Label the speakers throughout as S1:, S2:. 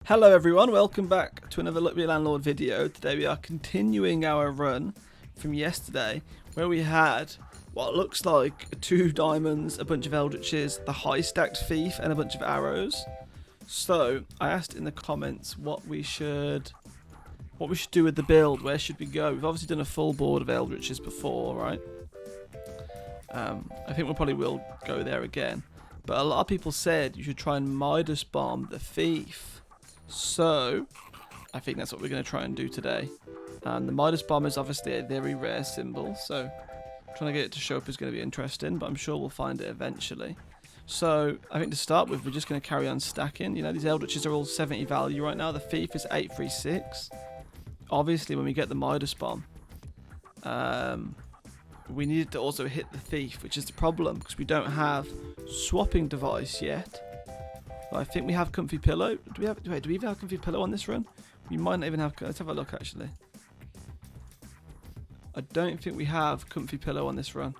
S1: Hello everyone, welcome back to another Look Be a Landlord video. Today we are continuing our run from yesterday where we had what looks like 2 diamonds, a bunch of eldritches, the high stacked thief and a bunch of arrows. So I asked in the comments what we should do with the build, where should we go. We've obviously done a full board of eldritches before, right? I think we probably will go there again. But a lot of people said you should try and MIDAS bomb the thief. So, I think that's what we're going to try and do today. And the MIDAS bomb is obviously a very rare symbol, so trying to get it to show up is going to be interesting, but I'm sure we'll find it eventually. So, I think to start with, we're just going to carry on stacking. You know, these eldritches are all 70 value right now. The thief is 836. Obviously, when we get the MIDAS bomb, we needed to also hit the thief, which is the problem, because we don't have swapping device yet. I think we have comfy pillow. Do we even have comfy pillow on this run? We might not even have. Let's have a look actually. I don't think we have comfy pillow on this run,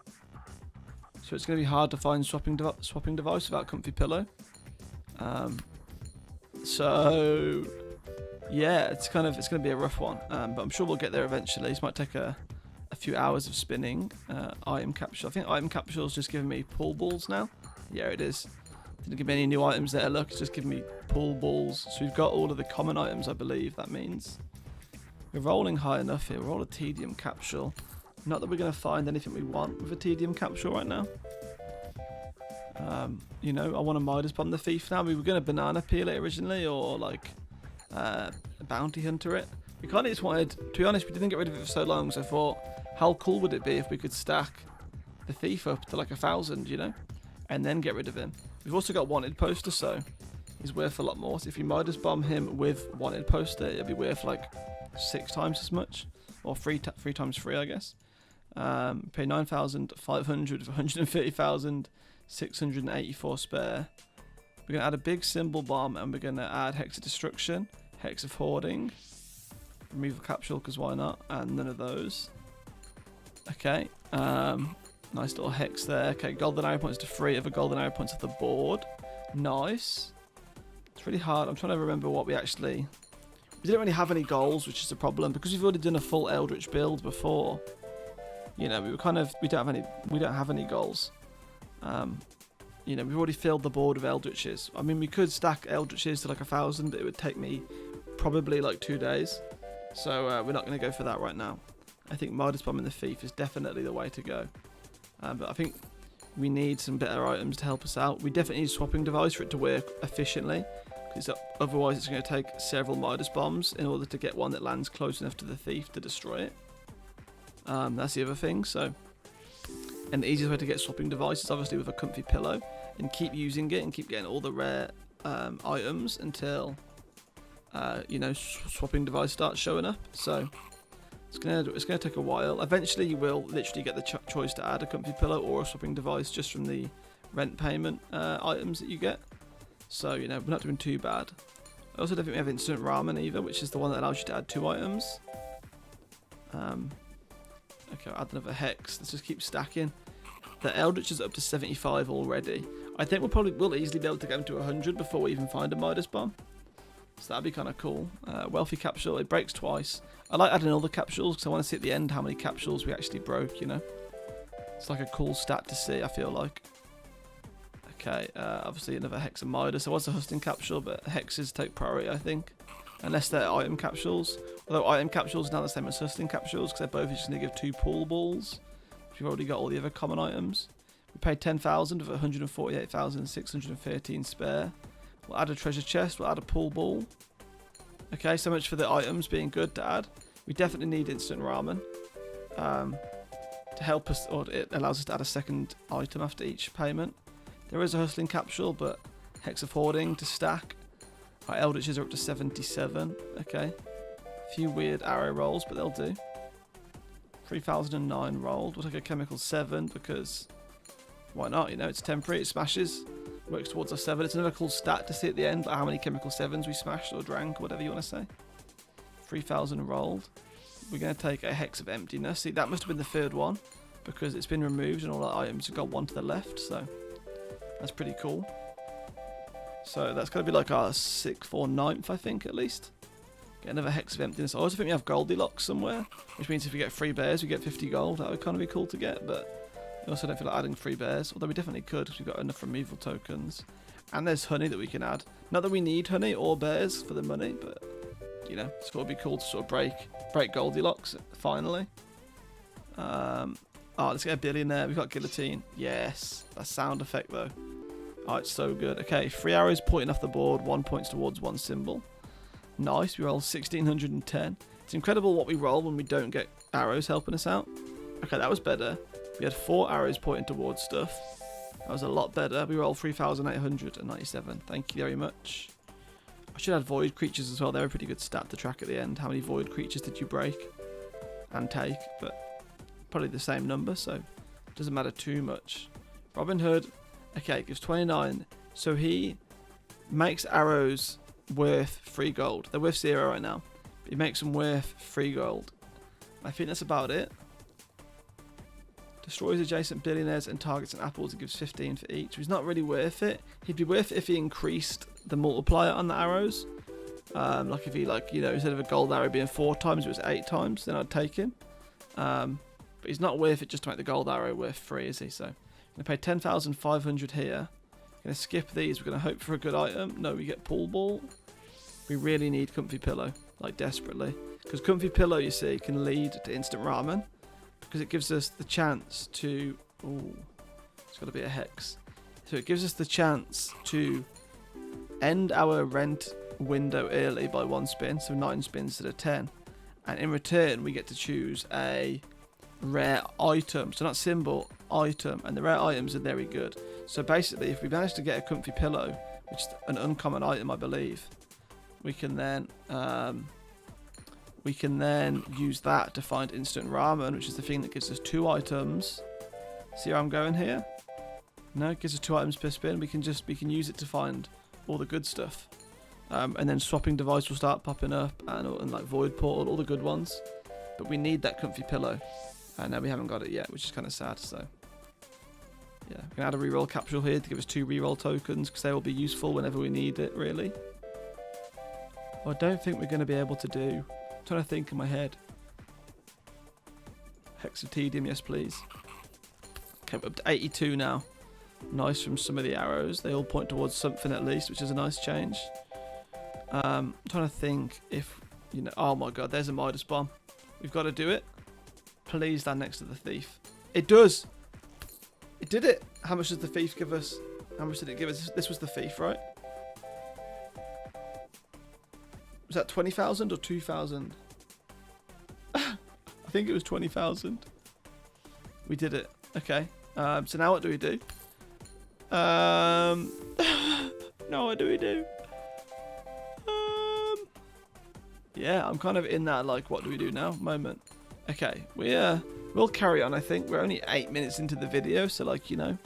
S1: so it's going to be hard to find swapping device without comfy pillow. So yeah, it's going to be a rough one, but I'm sure we'll get there eventually. This might take a few hours of spinning. Item capsule. I think item capsule's just giving me pool balls now. Yeah, it is. Didn't give me any new items there. Look, it's just giving me pool balls. So we've got all of the common items, I believe that means. We're rolling high enough here. We're all a tedium capsule. Not that we're going to find anything we want with a tedium capsule right now. You know, I want to Midas bomb the thief now. We were going to banana peel it originally, or like bounty hunter it. We kind of just wanted, to be honest, we didn't get rid of it for so long, so I thought, how cool would it be if we could stack the thief up to like 1,000, you know, and then get rid of him. We've also got wanted poster, so he's worth a lot more. So if you Midas bomb him with wanted poster, it'll be worth like 6 times as much, or 3 times 3, I guess. Pay 9,500 for 130,684 spare. We're gonna add a big symbol bomb, and we're gonna add hex of destruction, hex of hoarding, removal capsule, because why not? And none of those. Okay. Nice little hex there. Okay, golden arrow points to 3 of a golden arrow points to the board. Nice. It's really hard. I'm trying to remember what we actually... We didn't really have any goals, which is a problem, because we've already done a full Eldritch build before. You know, we don't have any goals. You know, we've already filled the board with Eldritches. I mean, we could stack Eldritches to like 1,000, but it would take me probably like 2 days. So we're not going to go for that right now. I think Midas bombing the thief is definitely the way to go. But I think we need some better items to help us out. We definitely need a swapping device for it to work efficiently, because otherwise it's going to take several Midas bombs in order to get one that lands close enough to the thief to destroy it. That's the other thing. So, and the easiest way to get swapping device is obviously with a comfy pillow, and keep using it and keep getting all the rare items until you know, swapping device starts showing up. So it's gonna take a while. Eventually you will literally get the choice to add a comfy pillow or a swapping device just from the rent payment items that you get. So, you know, we're not doing too bad. I also don't think we have instant ramen either, which is the one that allows you to add 2 items. Okay, I'll add another hex. Let's just keep stacking. The Eldritch is up to 75 already. I think we'll easily be able to get them to 100 before we even find a Midas bomb. So that'd be kind of cool. Wealthy capsule, it breaks twice. I like adding all the capsules because I want to see at the end how many capsules we actually broke, you know. It's like a cool stat to see, I feel like. Okay, obviously another hex of Midas. There was a hustling capsule, but hexes take priority, I think. Unless they're item capsules. Although item capsules are now the same as hustling capsules because they're both just going to give 2 pool balls. If you've already got all the other common items. We paid 10,000 of 148,613 spare. We'll add a treasure chest, we'll add a pool ball. Okay, so much for the items being good to add. We definitely need instant ramen to help us, or it allows us to add a second item after each payment. There is a hustling capsule, but hex of hoarding to stack. Our eldritches are up to 77. Okay, a few weird arrow rolls, but they'll do. 3009 rolled. We'll take a chemical 7 because why not? You know, it's temporary, it smashes. Works towards our 7. It's another cool stat to see at the end, like how many chemical 7s we smashed or drank, or whatever you want to say. 3000 rolled. We're going to take a hex of emptiness. See, that must have been the 3rd one, because it's been removed and all our items have got 1 to the left, so that's pretty cool. So that's going to be like our 6th or 9th, I think, at least. Get another Hex of Emptiness. I also think we have Goldilocks somewhere, which means if we get 3 bears, we get 50 gold. That would kind of be cool to get, but I also don't feel like adding 3 bears, although we definitely could because we've got enough removal tokens. And there's honey that we can add. Not that we need honey or bears for the money, but, you know, it's got to be cool to sort of break Goldilocks, finally. Oh, let's get a billionaire. We've got Guillotine. Yes, that sound effect, though. Oh, it's so good. Okay, 3 arrows pointing off the board, 1 points towards 1 symbol. Nice, we roll 1610. It's incredible what we roll when we don't get arrows helping us out. Okay, that was better. We had 4 arrows pointing towards stuff. That was a lot better. We rolled 3,897. Thank you very much. I should add void creatures as well. They're a pretty good stat to track at the end. How many void creatures did you break and take? But probably the same number, so it doesn't matter too much. Robin Hood, okay, gives 29. So he makes arrows worth 3 gold. They're worth 0 right now, but he makes them worth 3 gold. I think that's about it. Destroys adjacent billionaires and targets and apples and gives 15 for each. He's not really worth it. He'd be worth it if he increased the multiplier on the arrows. Like if he, like, you know, instead of a gold arrow being 4 times, it was 8 times, then I'd take him. But he's not worth it just to make the gold arrow worth 3, is he? So I'm going to pay 10,500 here. Going to skip these. We're going to hope for a good item. No, we get pool ball. We really need Comfy Pillow, like desperately. Because Comfy Pillow, you see, can lead to instant ramen. Because it gives us the chance to... Ooh, it's got to be a hex. So it gives us the chance to end our rent window early by 1 spin. So 9 spins instead of 10. And in return, we get to choose a rare item. So not symbol, item. And the rare items are very good. So basically, if we manage to get a Comfy Pillow, which is an uncommon item, I believe, we can then use that to find instant ramen, which is the thing that gives us 2 items. See how I'm going here? No, it gives us 2 items per spin. We can use it to find all the good stuff, and then swapping device will start popping up, and like void portal, all the good ones. But we need that Comfy Pillow, and we haven't got it yet, which is kind of sad. So. Yeah, we can add a reroll capsule here to give us 2 reroll tokens because they will be useful whenever we need it, really. What I don't think we're going to be able to do. I'm trying to think in my head. Hex of Tedium, yes please. Okay, we're up to 82 now. Nice from some of the arrows. They all point towards something at least, which is a nice change. I'm trying to think if, you know... Oh my god, there's a Midas bomb. We've got to do it. Please land next to the thief. It does! It did it! How much does the thief give us? How much did it give us? This was the thief, right? Was that 20,000 or 2,000? I think it was 20,000. We did it. Okay. So now what do we do? Now what do we do? Yeah, I'm kind of in that, like, what do we do now moment. Okay, we'll carry on, I think. We're only 8 minutes into the video, so, like, you know,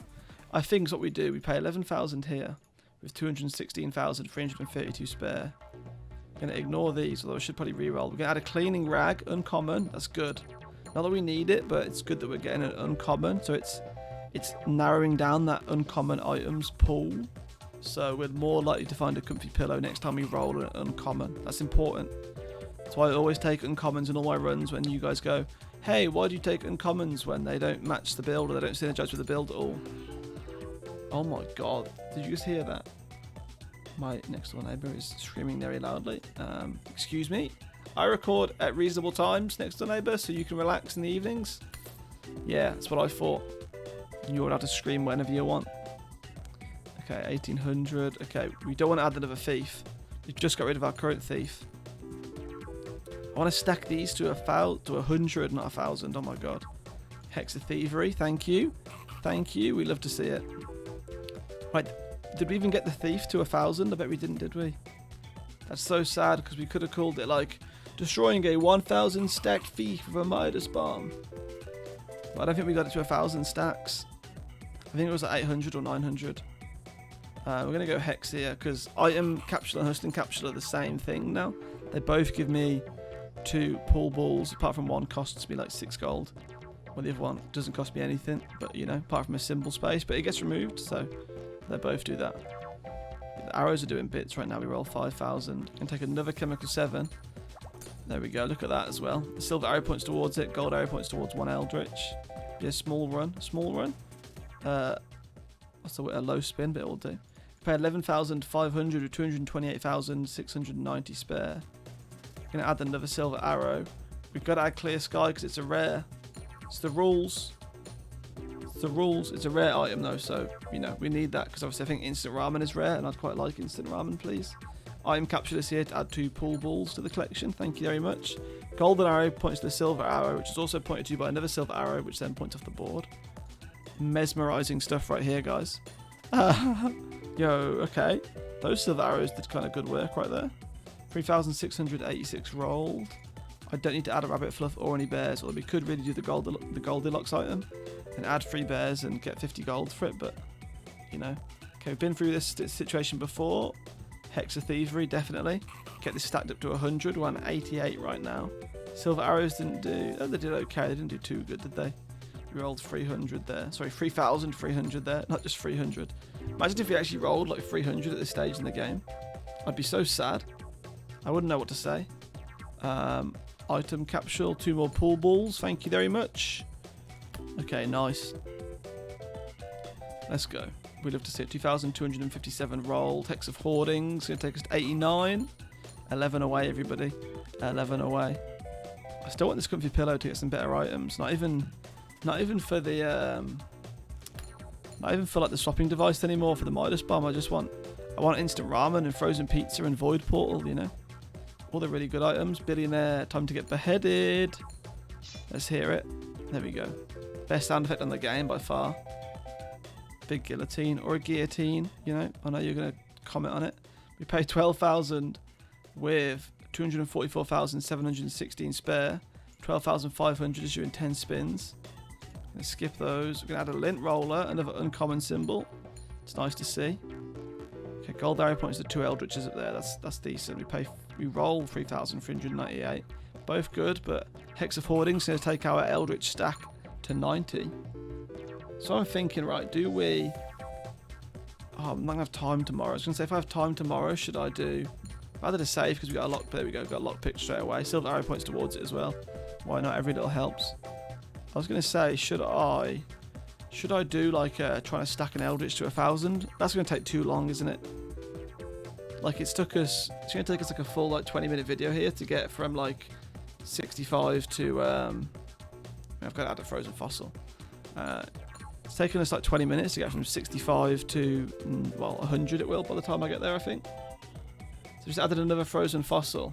S1: I think what we do, we pay 11,000 here with 216,332 spare. We're going to ignore these, although I should probably reroll. We're going to add a cleaning rag, uncommon. That's good. Not that we need it, but it's good that we're getting an uncommon, so it's narrowing down that uncommon items pool. So we're more likely to find a Comfy Pillow next time we roll an uncommon. That's important. That's why I always take uncommons in all my runs when you guys go, hey, why do you take uncommons when they don't match the build or they don't synergize with the build at all? Oh my god, did you just hear that? My next door neighbour is screaming very loudly. Excuse me, I record at reasonable times, next door neighbour, so you can relax in the evenings. Yeah, that's what I thought. You're allowed to scream whenever you want. Okay, 1,800. Okay, we don't want to add another thief. We've just got rid of our current thief. I want to stack these to 100, not 1,000. Oh my god. Hex of Thievery, thank you. Thank you, we love to see it. Right, did we even get the thief to 1,000? I bet we didn't, did we? That's so sad, because we could have called it, like, destroying a 1,000 stacked thief with a Midas bomb. But I don't think we got it to 1,000 stacks. I think it was like 800 or 900. We're going to go Hex here, because Item Capsule and Hustling Capsule are the same thing now. They both give me 2 pool balls, apart from one costs me like 6 gold. Well, the other one doesn't cost me anything, but, you know, apart from a symbol space. But it gets removed, so they both do that. the arrows are doing bits right now. We roll 5,000. And take another chemical 7. There we go. Look at that as well. The silver arrow points towards it. Gold arrow points towards one eldritch. Be a small run. Small run. What's a low spin, but it'll do. Pay 11,500 with 228,690 spare. Gonna add another silver arrow. We've got to add clear sky because it's a rare. It's the rules. It's the rules. It's a rare item though, so you know we need that because obviously I think instant ramen is rare, and I'd quite like instant ramen, please. Item capture is here to add 2 pool balls to the collection. Thank you very much. Golden arrow points to the silver arrow, which is also pointed to by another silver arrow, which then points off the board. Mesmerizing stuff right here, guys. Yo, okay. Those silver arrows did kind of good work right there. 3,686 rolled. I don't need to add a rabbit fluff or any bears, although we could really do the Goldilocks item and add 3 bears and get 50 gold for it, but you know. Okay, we've been through this situation before. Hex of Thievery, definitely. Get this stacked up to 100. We're on 88 right now. Silver arrows didn't do... Oh, they did okay. They didn't do too good, did they? We rolled 300 there. Sorry, 3,300 there. Not just 300. Imagine if we actually rolled like 300 at this stage in the game. I'd be so sad. I wouldn't know what to say. Item capsule. 2 more pool balls. Thank you very much. Okay, nice. Let's go. We'd love to see it. 2,257 rolled. Hex of Hoarding. It's going to take us to 89. 11 away, everybody. 11 away. I still want this comfy pillow to get some better items. Not even for the not even for like the swapping device anymore for the Midas bomb. I want instant ramen and frozen pizza and void portal, you know. All the really good items. Billionaire, time to get beheaded. Let's hear it. There we go. Best sound effect on the game by far. Big guillotine or a guillotine, you know. I know you're going to comment on it. We pay 12,000 with 244,716 spare. 12,500 is doing 10 spins. Going to skip those. We're going to add a lint roller, another uncommon symbol. It's nice to see. Okay, gold arrow points to 2 eldritches up there. That's decent. We roll 3,398. Both good, but Hex of Hoarding is going to take our eldritch stack to 90. So I'm thinking, right, do we... Oh, I'm not going to have time tomorrow. I was going to say, if I have time tomorrow, should I do... Rather to save, because we got a lock... There we go, got a lockpick straight away. Silver arrow points towards it as well. Why not? Every little helps. I was going to say, should I do, like, trying to stack an eldritch to 1,000? That's going to take too long, isn't it? Like, it's going to take us, like, a full, like, 20-minute video here to get from, like, 65 to... I've got to add a frozen fossil. It's taken us like 20 minutes to get from 65 to, well, 100 it will by the time I get there, I think. So just added another frozen fossil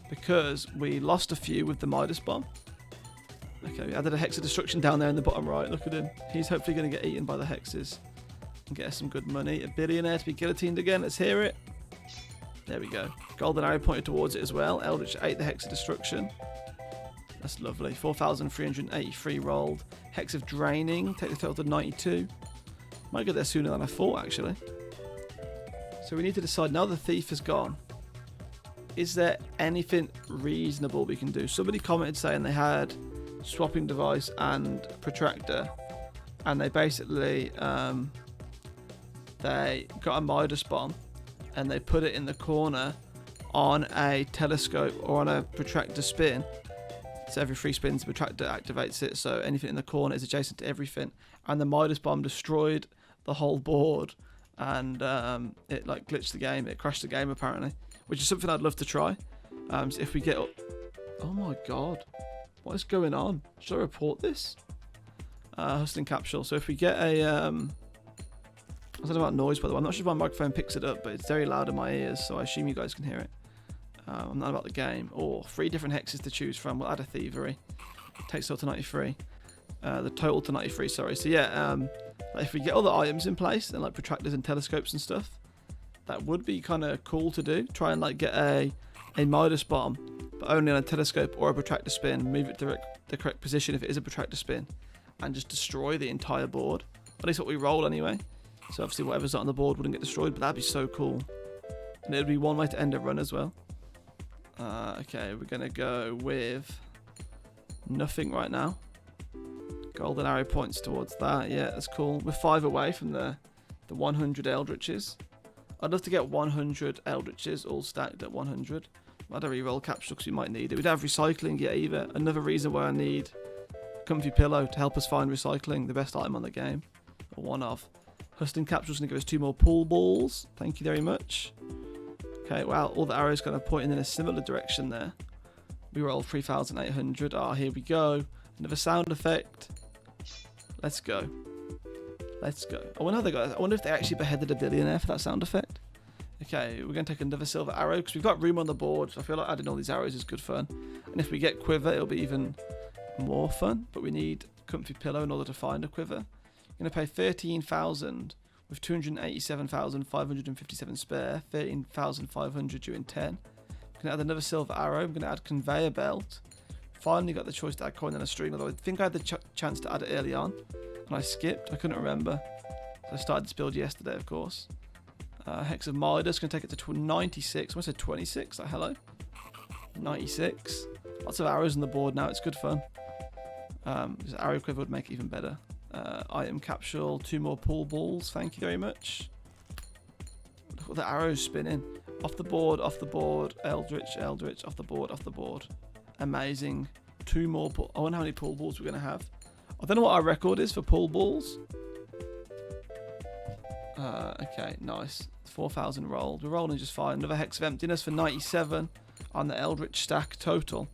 S1: because we lost a few with the Midas bomb. Okay, we added a Hex of Destruction down there in the bottom right. Look at him. He's hopefully going to get eaten by the hexes and get us some good money. A billionaire to be guillotined again. Let's hear it. There we go. Golden arrow pointed towards it as well. Eldritch ate the Hex of Destruction. That's lovely. 4,383 rolled. Hex of Draining. Take the total to 92. Might get there sooner than I thought, actually. So we need to decide, now the thief has gone, is there anything reasonable we can do? Somebody commented saying they had swapping device and protractor, and they basically they got a Midas bomb and they put it in the corner on a telescope or on a protractor spin. So every 3 spins, the protractor activates it, so anything in the corner is adjacent to everything. And the Midas bomb destroyed the whole board, and it like glitched the game. It crashed the game apparently, which is something I'd love to try. So if we get up, oh my god, what is going on? Should I report this? Hustling capsule. So if we get a, I don't know about noise by the way. I'm not sure if my microphone picks it up, but it's very loud in my ears, so I assume you guys can hear it. I'm not about the game. Or 3 different hexes to choose from. We'll add a thievery. Takes total to 93. The total to 93, sorry. So yeah, like if we get all the items in place and like protractors and telescopes and stuff, that would be kind of cool to do. Try and like get a Midas bomb, but only on a telescope or a protractor spin. Move it to the correct position if it is a protractor spin, and just destroy the entire board. At least what we roll anyway. So obviously whatever's not on the board wouldn't get destroyed, but that'd be so cool. And it would be one way to end a run as well. Okay, we're going to go with nothing right now. Golden arrow points towards that. Yeah, that's cool. We're 5 away from the 100 eldritches. I'd love to get 100 Eldritches all stacked at 100. I don't reroll capsule because we might need it. We don't have recycling yet either. Another reason why I need Comfy Pillow to help us find recycling, the best item on the game. Or one of. Husting capsule's going to give us 2 more pool balls. Thank you very much. Okay, wow, all the arrows kind of pointing in a similar direction there. We roll 3,800. Ah, here we go. Another sound effect. Let's go. Let's go. I wonder if they actually beheaded a billionaire for that sound effect. Okay, we're going to take another silver arrow because we've got room on the board. So I feel like adding all these arrows is good fun. And if we get quiver, it'll be even more fun. But we need Comfy Pillow in order to find a quiver. I'm going to pay 13,000 with 287,557 spare. 13,500 due in 10. I'm going to add another silver arrow. I'm going to add conveyor belt. Finally got the choice to add coin and a string. Although I think I had the chance to add it early on. And I skipped. I couldn't remember. So I started this build yesterday, of course. Hex of Midas, going to take it to 96. I said 26, like hello. 96. Lots of arrows on the board now, it's good fun. This arrow quiver would make it even better. Item capsule, 2 more pool balls, thank you very much. Look at the arrows spinning. Off the board, Eldritch, Eldritch, off the board. Amazing. 2 more I wonder how many pool balls we're going to have. I don't know what our record is for pool balls. Okay, nice. 4,000 rolled. We're rolling just fine. Another Hex of Emptiness for 97 on the Eldritch stack total.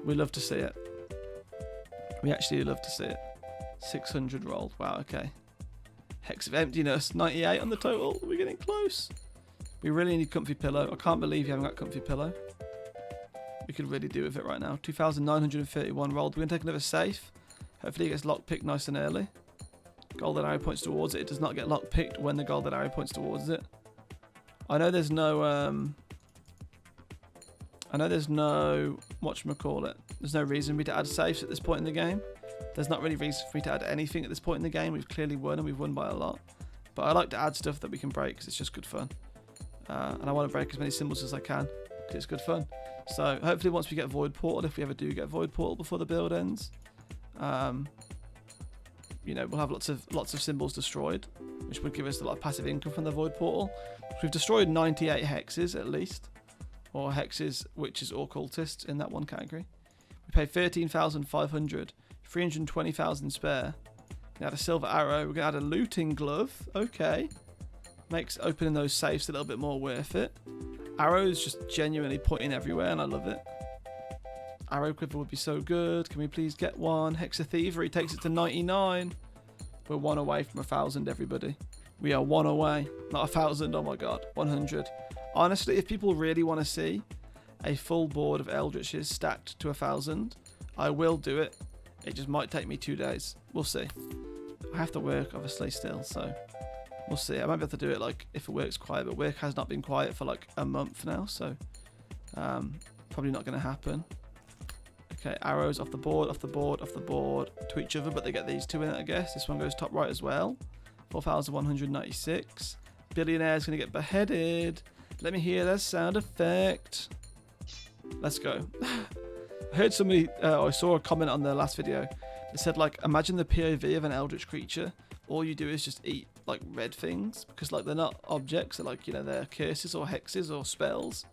S1: We love to see it. We actually love to see it. 600 rolled. Wow, okay. Hex of Emptiness, 98 on the total. We're getting close. We really need Comfy Pillow. I can't believe you haven't got Comfy Pillow. We could really do with it right now. 2,931 rolled. We're going to take another safe. Hopefully it gets lockpicked nice and early. Golden arrow points towards it. It does not get lockpicked when the golden arrow points towards it. I know there's no whatchamacallit. There's no reason for me to add safes at this point in the game. There's not really reason for me to add anything at this point in the game. We've clearly won and we've won by a lot. But I like to add stuff that we can break because it's just good fun. And I want to break as many symbols as I can because it's good fun. So hopefully once we get Void Portal, if we ever do get Void Portal before the build ends, you know, we'll have lots of symbols destroyed, which would give us a lot of passive income from the Void Portal. We've destroyed 98 hexes at least, or hexes, witches, or cultists in that one category. We pay 13,500, 320,000 spare. We're gonna add a silver arrow. We're gonna add a looting glove. Okay, makes opening those safes a little bit more worth it. Arrows just genuinely pointing everywhere, and I love it. Arrow quiver would be so good. Can we please get one? Hex of Thievery takes it to 99. We're 1 away from 1,000, everybody. We are 1 away. Not 1,000, oh my god. 100. Honestly, if people really want to see a full board of Eldritches stacked to 1,000, I will do it. It just might take me 2 days. We'll see. I have to work, obviously, still, so we'll see. I might be able to do it, like, if it works quiet, but work has not been quiet for, like, a month now, so probably not going to happen. Okay, arrows off the board to each other, but they get these 2 in it, I guess. This one goes top right as well. 4,196. Billionaire's going to get beheaded. Let me hear that sound effect. Let's go. I heard somebody, I saw a comment on the last video. It said, like, imagine the POV of an eldritch creature. All you do is just eat, like, red things. Because, like, they're not objects. They're, like, you know, they're curses or hexes or spells.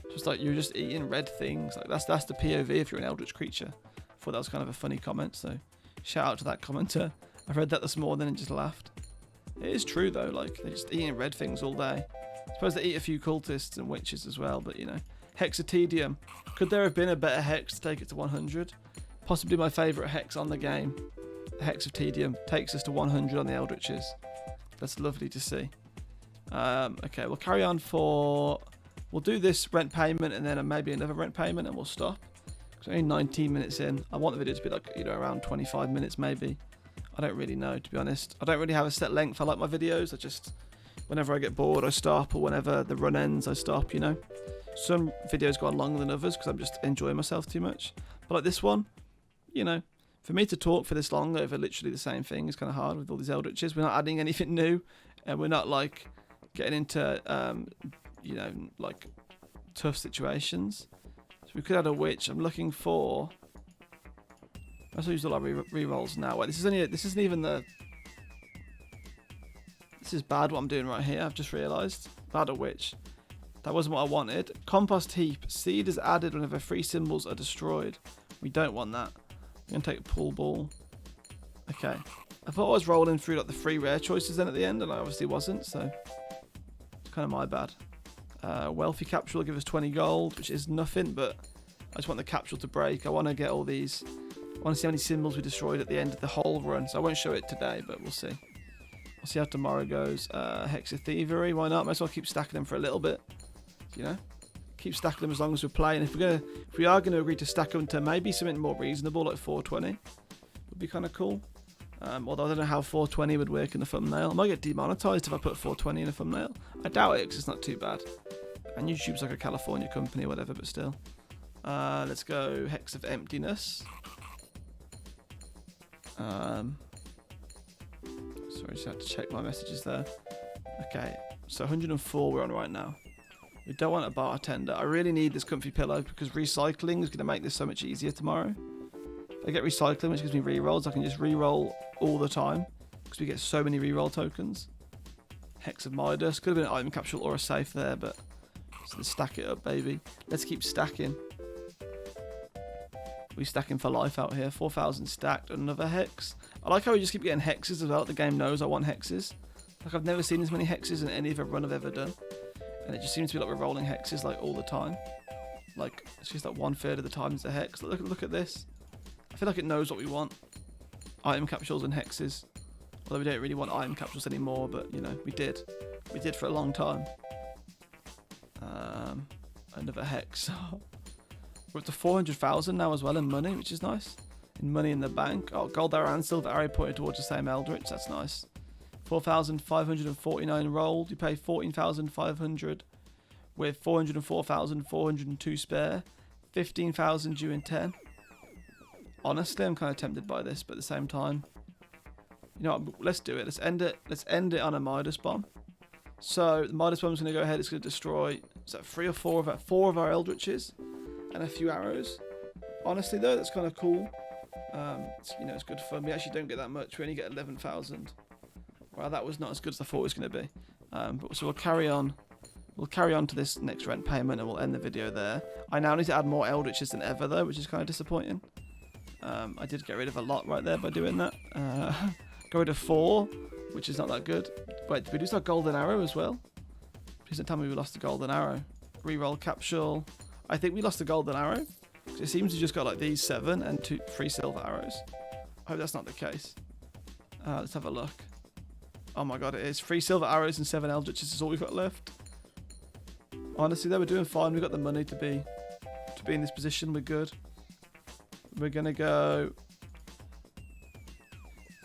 S1: Just like you're just eating red things. Like that's the POV if you're an eldritch creature. I thought that was kind of a funny comment, so shout out to that commenter. I read that this morning and just laughed. It is true though, like they're just eating red things all day. I suppose they eat a few cultists and witches as well, but you know. Hex of Tedium. Could there have been a better hex to take it to 100? Possibly my favourite hex on the game. The Hex of Tedium takes us to 100 on the eldritches. That's lovely to see. Okay, we'll carry on for... We'll do this rent payment and then maybe another rent payment and we'll stop. Because only 19 minutes in. I want the video to be like, you know, around 25 minutes maybe. I don't really know, to be honest. I don't really have a set length. I like my videos. I just, whenever I get bored, I stop. Or whenever the run ends, I stop, you know. Some videos go on longer than others because I'm just enjoying myself too much. But like this one, you know, for me to talk for this long over literally the same thing is kind of hard with all these eldritches. We're not adding anything new. And we're not like getting into... you know, like tough situations. So we could add a witch. I'm looking for. I also use all our re-rolls now. Wait, this isn't even the This is bad what I'm doing right here. I've just realised. Bad at which. That wasn't what I wanted. Compost heap. Seed is added whenever 3 symbols are destroyed. We don't want that. I'm going to take a pool ball. Okay. I thought I was rolling through like the 3 rare choices then at the end, and I obviously wasn't, so it's kind of my bad. Wealthy capsule will give us 20 gold, which is nothing, but I just want the capsule to break. I want to get all these. I want to see how many symbols we destroyed at the end of the whole run, so I won't show it today, but we'll see. We'll see how tomorrow goes. Hex of Thievery, why not? Might as well keep stacking them for a little bit. You know, keep stacking them as long as we're playing. If we are gonna agree to stack them to maybe something more reasonable like 420, would be kind of cool. Although I don't know how 420 would work in the thumbnail. I might get demonetized if I put 420 in a thumbnail. I doubt it because it's not too bad. And YouTube's like a California company or whatever, but still. Let's go Hex of Emptiness. Sorry, just have to check my messages there. Okay, so 104 we're on right now. We don't want a bartender. I really need this comfy pillow because recycling is going to make this so much easier tomorrow. If I get recycling, which gives me rerolls, I can just reroll all the time because we get so many reroll tokens. Hex of Midas. Could have been an item capsule or a safe there, but let's stack it up, baby. Let's keep stacking. We're stacking for life out here. 4,000 stacked. Another hex. I like how we just keep getting hexes as well. The game knows I want hexes. Like, I've never seen as many hexes in any other run I've ever done. And it just seems to be like we're rolling hexes like all the time. Like, it's just like 1/3 of the time it's a hex. Look at this. I feel like it knows what we want. Item capsules and hexes. Although we don't really want item capsules anymore, but you know, we did. We did for a long time. Another hex. We're up to 400,000 now as well in money, which is nice. In money in the bank. Oh, gold arrow and silver arrow pointed towards the same eldritch. That's nice. 4,549 rolled. You pay 14,500 with 404,402 spare. 15,000 due in 10. Honestly, I'm kind of tempted by this, but at the same time, you know what, let's do it. Let's end it. Let's end it on a Midas bomb. So the Midas bomb is going to go ahead. It's going to destroy. Is that 4 of our eldritches and a few arrows? Honestly, though, that's kind of cool. It's good fun. We actually don't get that much. We only get 11,000. Well, that was not as good as I thought it was going to be. So we'll carry on. We'll carry on to this next rent payment, and we'll end the video there. I now need to add more eldritches than ever, though, which is kind of disappointing. I did get rid of a lot right there by doing that. Go rid of 4, which is not that good. Wait, did we lose our golden arrow as well? Please don't tell me we lost the golden arrow. Reroll capsule. I think we lost the golden arrow. It seems we just got like these 7 and 3 silver arrows. I hope that's not the case. Let's have a look. Oh my god, it is. 3 silver arrows and 7 eldritches is all we've got left. Honestly, though, we're doing fine. We've got the money to be in this position. We're good. We're gonna go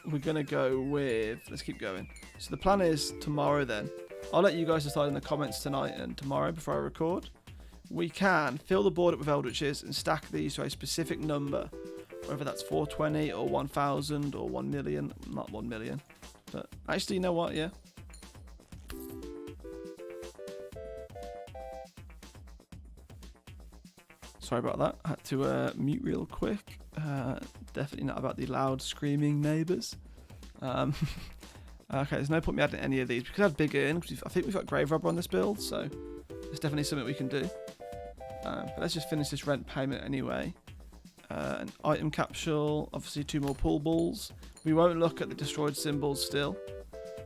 S1: with. Let's keep going. So the plan is tomorrow. Then I'll let you guys decide in the comments tonight and tomorrow before I record. We can fill the board up with eldritches and stack these to a specific number, whether that's 420 or 1,000 or 1 million. Not 1 million, but actually, you know what? Yeah. Sorry about that. I had to mute real quick. Definitely not about the loud screaming neighbours. Okay, there's no point me adding any of these. We could add bigger in, because I think we've got Grave Robber on this build, so it's definitely something we can do. But let's just finish this rent payment anyway. An item capsule, obviously 2 more pool balls. We won't look at the destroyed symbols still.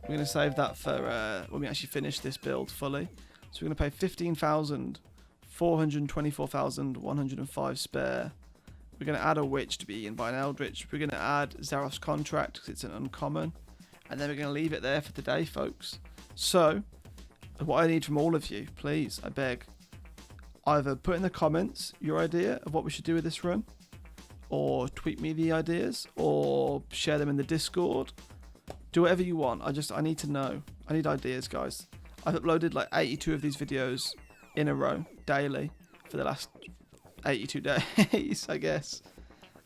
S1: We're going to save that for when we actually finish this build fully. So we're going to pay 15,000. 424,105 spare. We're going to add a witch to be eaten by an eldritch. We're going to add Zaroff's contract because it's an uncommon. And then we're going to leave it there for today, folks. So, what I need from all of you, please, I beg, either put in the comments your idea of what we should do with this run, or tweet me the ideas, or share them in the Discord. Do whatever you want. I need to know. I need ideas, guys. I've uploaded like 82 of these videos in a row, daily, for the last 82 days, I guess.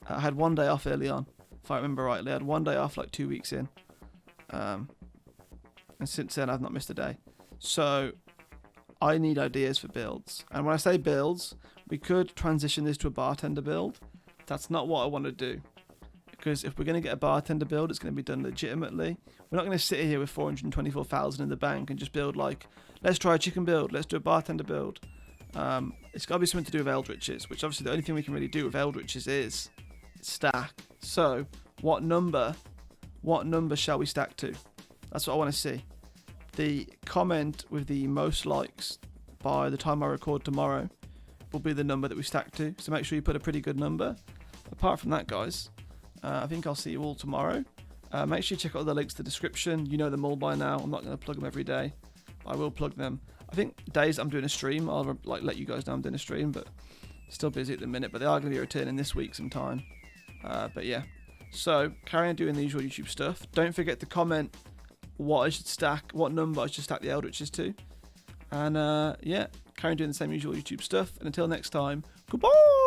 S1: I had 1 day off early on, if I remember rightly. I had 1 day off like 2 weeks in. And since then, I've not missed a day. So, I need ideas for builds. And when I say builds, we could transition this to a bartender build. That's not what I want to do. because if we're going to get a bartender build, it's going to be done legitimately. We're not going to sit here with 424,000 in the bank and just build like, let's try a chicken build, let's do a bartender build. It's got to be something to do with Eldritches, which obviously the only thing we can really do with Eldritches is stack. So what number shall we stack to? That's what I want to see. The comment with the most likes by the time I record tomorrow will be the number that we stack to. So make sure you put a pretty good number. Apart from that, guys, I think I'll see you all tomorrow. Make sure you check out the links to the description. You know them all by now. I'm not going to plug them every day. I will plug them. I think days I'm doing a stream, I'll like let you guys know I'm doing a stream, but still busy at the minute. But they are going to be returning this week sometime. But yeah, so carry on doing the usual YouTube stuff. Don't forget to comment what I should stack, what number I should stack the Eldritches to. And yeah, carry on doing the same usual YouTube stuff. And until next time, goodbye!